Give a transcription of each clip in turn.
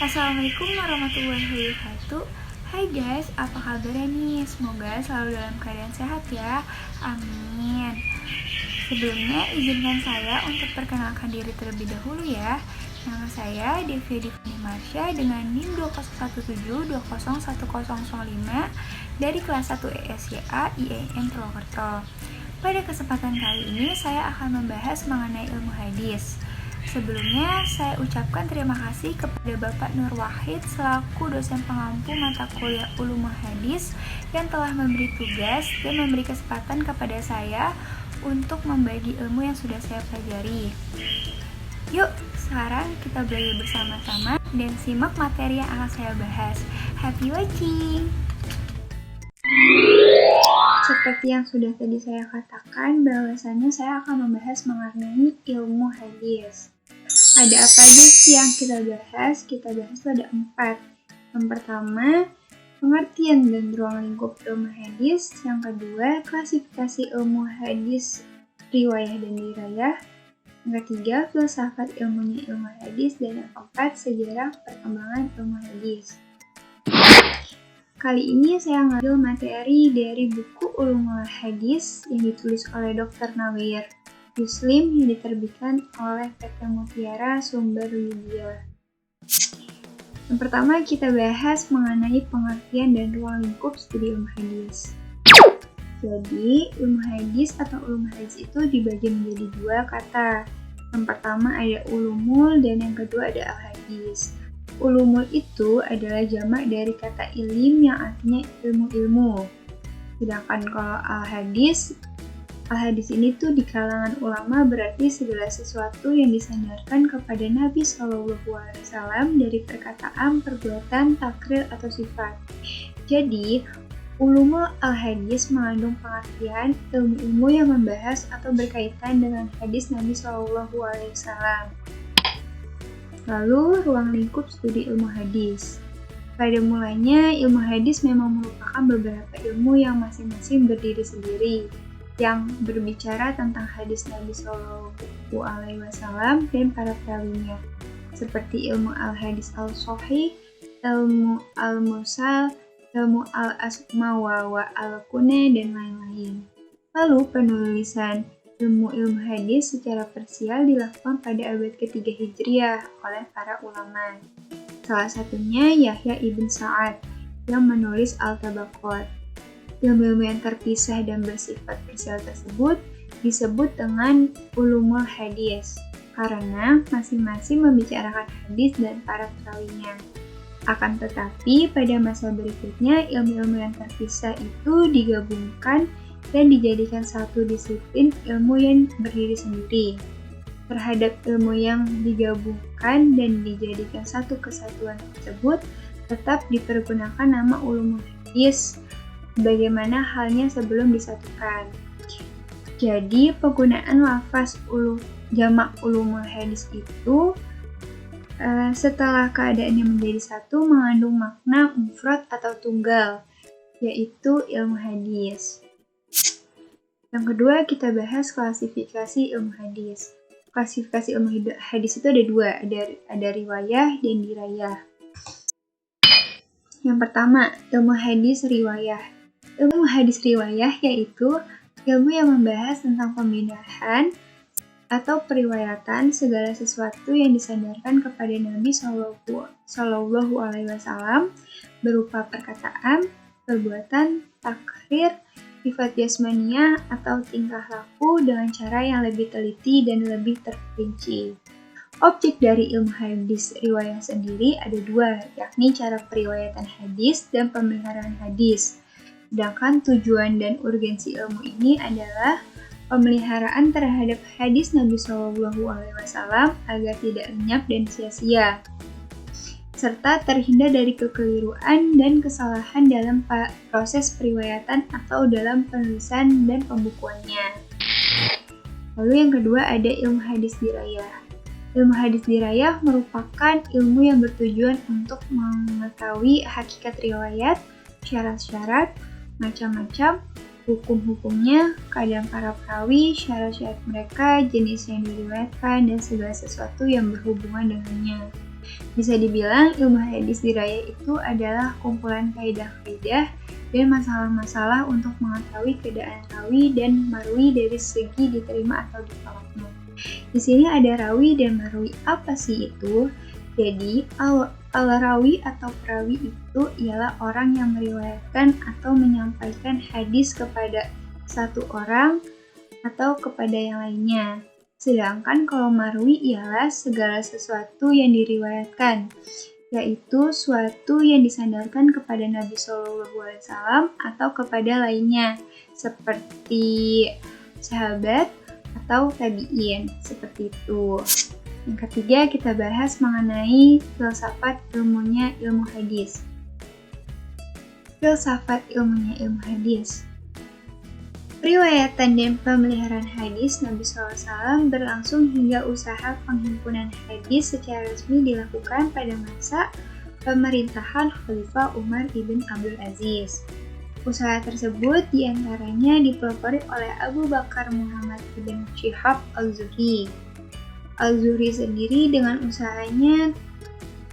Assalamualaikum warahmatullahi wabarakatuh. Hai guys, apa kabarnya nih? Semoga selalu dalam keadaan sehat ya. Amin. Sebelumnya izinkan saya untuk perkenalkan diri terlebih dahulu ya. Nama saya Devia Divani Marsha dengan NIM 2017201005 dari kelas 1 ESYA IAIN Purwokerto. Pada kesempatan kali ini saya akan membahas mengenai ilmu hadis. Sebelumnya, saya ucapkan terima kasih kepada Bapak Nur Wahid selaku dosen pengampu mata kuliah Ulumul Hadis yang telah memberi tugas dan memberi kesempatan kepada saya untuk membagi ilmu yang sudah saya pelajari. Yuk, sekarang kita belajar bersama-sama dan simak materi yang akan saya bahas. Happy watching! Seperti yang sudah tadi saya katakan, bahwasannya saya akan membahas mengenai ilmu hadis. Ada apa aja sih yang kita bahas? Kita bahas ada 4. Yang pertama, pengertian dan ruang lingkup ilmu hadis. Yang kedua, klasifikasi ilmu hadis, riwayah dan dirayah. Yang ketiga, filsafat ilmunya ilmu hadis. Dan yang keempat, sejarah perkembangan ilmu hadis. Kali ini saya ngambil materi dari buku Ulumul Hadis yang ditulis oleh Dr. Nawir Yuslim yang diterbitkan oleh PT Mutiara Sumber Widya. Yang pertama kita bahas mengenai pengertian dan ruang lingkup studi ilmu hadis. Jadi, ilmu hadis atau ulumul hadis itu dibagi menjadi 2 kata. Yang pertama ada ulumul dan yang kedua ada al-hadis. Ulumul itu adalah jamak dari kata ilim yang artinya ilmu-ilmu. Sedangkan kalau al-hadis ini tuh di kalangan ulama berarti segala sesuatu yang disandarkan kepada Nabi SAW dari perkataan, perbuatan, takrir, atau sifat. Jadi, ulumul al-hadis mengandung pengertian ilmu-ilmu yang membahas atau berkaitan dengan hadis Nabi SAW. Lalu, ruang lingkup studi ilmu hadis. Pada mulanya, ilmu hadis memang merupakan beberapa ilmu yang masing-masing berdiri sendiri, yang berbicara tentang hadis Nabi SAW dan para perawinya, seperti ilmu al-hadis al-sahih, ilmu al-mursal, ilmu al-asma wa al-kunah, dan lain-lain. Lalu, penulisan ilmu hadis secara parsial dilakukan pada abad ke-3 Hijriah oleh para ulama. Salah satunya Yahya ibn Sa'ad yang menulis Al-Tabaqat. Ilmu-ilmu yang terpisah dan bersifat parsial tersebut disebut dengan ulumul hadis karena masing-masing membicarakan hadis dan para perawinya. Akan tetapi pada masa berikutnya ilmu-ilmu yang terpisah itu digabungkan dan dijadikan satu disiplin ilmu yang berdiri sendiri. Terhadap ilmu yang digabungkan dan dijadikan satu kesatuan tersebut, tetap dipergunakan nama ulumul hadis, bagaimana halnya sebelum disatukan. Jadi, penggunaan lafaz jamak ulumul hadis itu setelah keadaannya menjadi satu mengandung makna mufrad atau tunggal, yaitu ilmu hadis. Yang kedua, kita bahas klasifikasi ilmu hadis. Klasifikasi ilmu hadis itu ada 2, ada riwayah dan dirayah. Yang pertama, ilmu hadis riwayah. Ilmu hadis riwayah yaitu ilmu yang membahas tentang pemindahan atau periwayatan segala sesuatu yang disandarkan kepada Nabi SAW berupa perkataan, perbuatan, takrir, sifat jasmaniah atau tingkah laku dengan cara yang lebih teliti dan lebih terperinci. Objek dari ilmu hadis riwayah sendiri ada 2, yakni cara periwayatan hadis dan pemeliharaan hadis. Sedangkan tujuan dan urgensi ilmu ini adalah pemeliharaan terhadap hadis Nabi SAW agar tidak lenyap dan sia-sia, serta terhindar dari kekeliruan dan kesalahan dalam proses periwayatan atau dalam penulisan dan pembukuannya. Lalu yang kedua ada ilmu hadis dirayah. Ilmu hadis dirayah merupakan ilmu yang bertujuan untuk mengetahui hakikat riwayat, syarat-syarat, macam-macam, hukum-hukumnya, keadaan para perawi, syarat-syarat mereka, jenis yang diriwayatkan, dan segala sesuatu yang berhubungan dengannya. Bisa dibilang ilmu hadis diraya itu adalah kumpulan kaidah-kaidah dan masalah-masalah untuk mengetahui keadaan rawi dan marwi dari segi diterima atau ditolaknya. Di sini ada rawi dan marwi. Apa sih itu? Jadi, al-rawi atau perawi itu ialah orang yang meriwayatkan atau menyampaikan hadis kepada satu orang atau kepada yang lainnya. Sedangkan kalau marwi ialah segala sesuatu yang diriwayatkan, yaitu suatu yang disandarkan kepada Nabi SAW atau kepada lainnya, seperti sahabat atau tabi'in, seperti itu. Yang ketiga, kita bahas mengenai filsafat ilmunya ilmu hadis. Filsafat ilmunya ilmu hadis. Periwayatan dan pemeliharaan hadis Nabi SAW berlangsung hingga usaha penghimpunan hadis secara resmi dilakukan pada masa pemerintahan Khalifah Umar ibn Abdul Aziz. Usaha tersebut diantaranya dipelopori oleh Abu Bakar Muhammad ibn Shihab al-Zuhri. Al-Zuhri sendiri dengan usahanya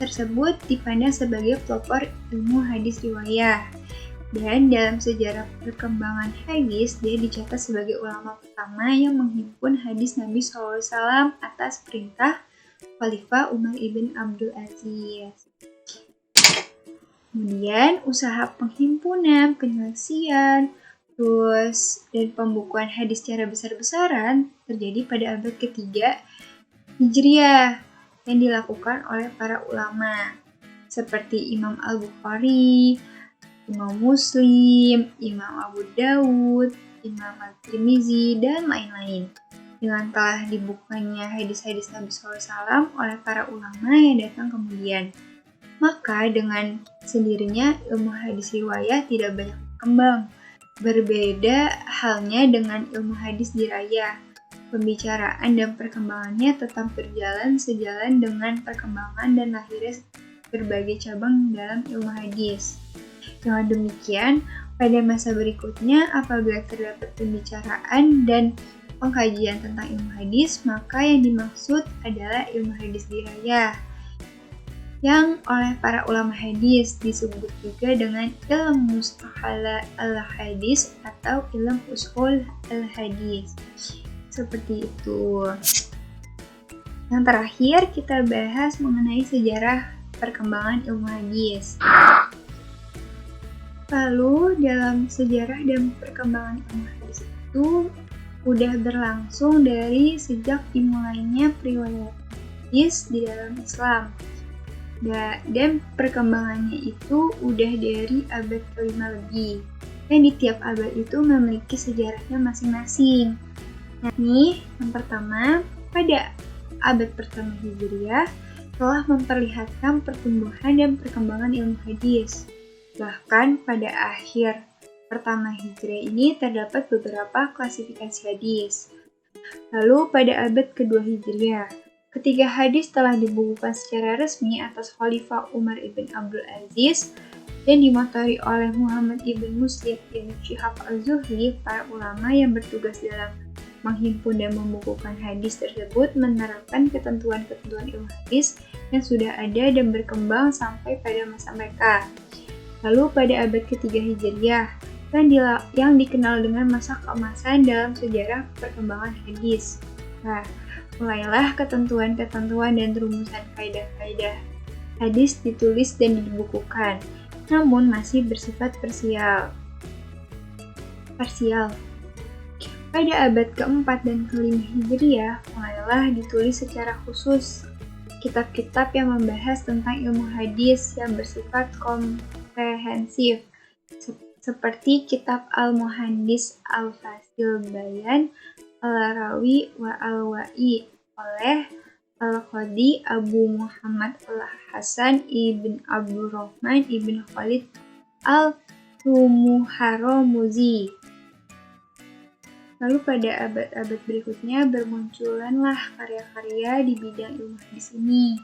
tersebut dipandang sebagai pelopor ilmu hadis riwayah. Dan dalam sejarah perkembangan hadis, dia dicatat sebagai ulama pertama yang menghimpun hadis Nabi SAW atas perintah Khalifah Umar ibn Abdul Aziz. Kemudian, usaha penghimpunan, penyelesaian, dan pembukuan hadis secara besar-besaran terjadi pada abad ketiga Hijriah yang dilakukan oleh para ulama seperti Imam Al-Bukhari, Imam Muslim, Imam Abu Dawud, Imam At-Tirmizi, dan lain-lain. Dengan telah dibukanya hadis-hadis Nabi SAW oleh para ulama yang datang kemudian. Maka dengan sendirinya ilmu hadis riwayah tidak banyak berkembang. Berbeda halnya dengan ilmu hadis diraya. Pembicaraan dan perkembangannya tetap berjalan sejalan dengan perkembangan dan lahirnya berbagai cabang dalam ilmu hadis. Dengan demikian, pada masa berikutnya apabila terdapat pembicaraan dan pengkajian tentang ilmu hadis, maka yang dimaksud adalah ilmu hadis diraya, yang oleh para ulama hadis disebut juga dengan ilmu mustalah al-hadis atau ilmu ushul al-hadis. Seperti itu. Yang terakhir, kita bahas mengenai sejarah perkembangan ilmu hadis. Lalu dalam sejarah dan perkembangan ilmu hadis itu udah berlangsung dari sejak dimulainya periwayatan hadis di dalam Islam. Dan perkembangannya itu udah dari abad ke-5 lebih. Dan di tiap abad itu memiliki sejarahnya masing-masing. Nah, nih, yang pertama, pada abad pertama Hijriah telah memperlihatkan pertumbuhan dan perkembangan ilmu hadis. Bahkan pada akhir pertama Hijriah ini terdapat beberapa klasifikasi hadis. Lalu pada abad kedua Hijriah, ketika hadis telah dibukukan secara resmi atas Khalifah Umar ibn Abdul Aziz dan dimotori oleh Muhammad ibn Muslim ibn Shihab al-Zuhri, para ulama yang bertugas dalam menghimpun dan membukukan hadis tersebut menerapkan ketentuan-ketentuan ilmu hadis yang sudah ada dan berkembang sampai pada masa mereka. Lalu pada abad ketiga Hijriah, yang dikenal dengan masa keemasan dalam sejarah perkembangan hadis. Nah, mulailah ketentuan-ketentuan dan rumusan kaidah-kaidah hadis ditulis dan dibukukan, namun masih bersifat parsial. Pada abad keempat dan kelima Hijriah, mulailah ditulis secara khusus kitab-kitab yang membahas tentang ilmu hadis yang bersifat komprehensif, seperti kitab Al-Muhandis Al-Fasil Bayan Al-Rawi wa Al-Wa'i oleh Al-Qadi Abu Muhammad Al-Hasan ibn Abdurrahman ibn Khalid Al-Tumuharramuzi. Lalu pada abad-abad berikutnya bermunculanlah karya-karya di bidang ilmu hadis ini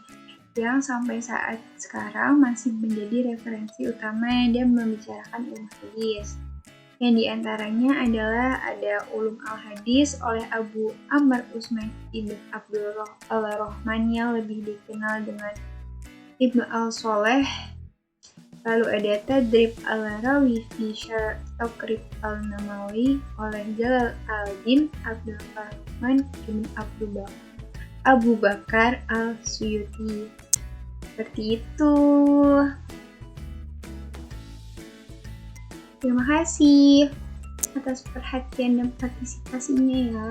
yang sampai saat sekarang masih menjadi referensi utama dan membicarakan ilmu hadis. Yang diantaranya adalah ada Ulum al-Hadis oleh Abu Amr Usman ibn Abdul Rahman yang lebih dikenal dengan Ibnu al-Soleh. Lalu ada Tadrib al-Rawi fi Syarh Taqrib al-Namawi oleh Jalal al-Din Abdul Rahman bin Abu Bakar al-Suyuti. Seperti itu. Terima kasih atas perhatian dan partisipasinya ya.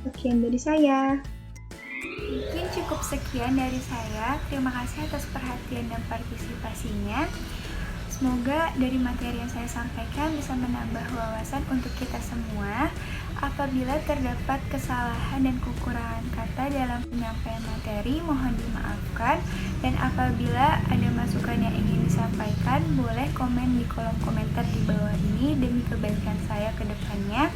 Sekian dari saya. Mungkin cukup sekian dari saya. Terima kasih atas perhatian dan partisipasinya. Semoga dari materi yang saya sampaikan bisa menambah wawasan untuk kita semua. Apabila terdapat kesalahan dan kekurangan kata dalam penyampaian materi, mohon dimaafkan. Dan apabila ada masukan yang ingin disampaikan, boleh komen di kolom komentar di bawah ini demi kebaikan saya ke depannya.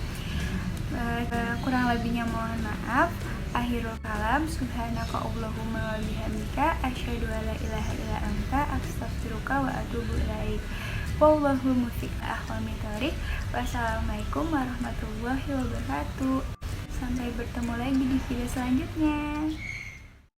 Kurang lebihnya mohon maaf. Akhirul kalam, subhanaka Allahumma wa bihamdika, asyhadu an la ilaha illa anta, astaghfiruka wa atubu ilaik. Wallahu muwaffiq ila aqwamit thoriq. Wassalamualaikum warahmatullahi wabarakatuh. Sampai bertemu lagi di video selanjutnya.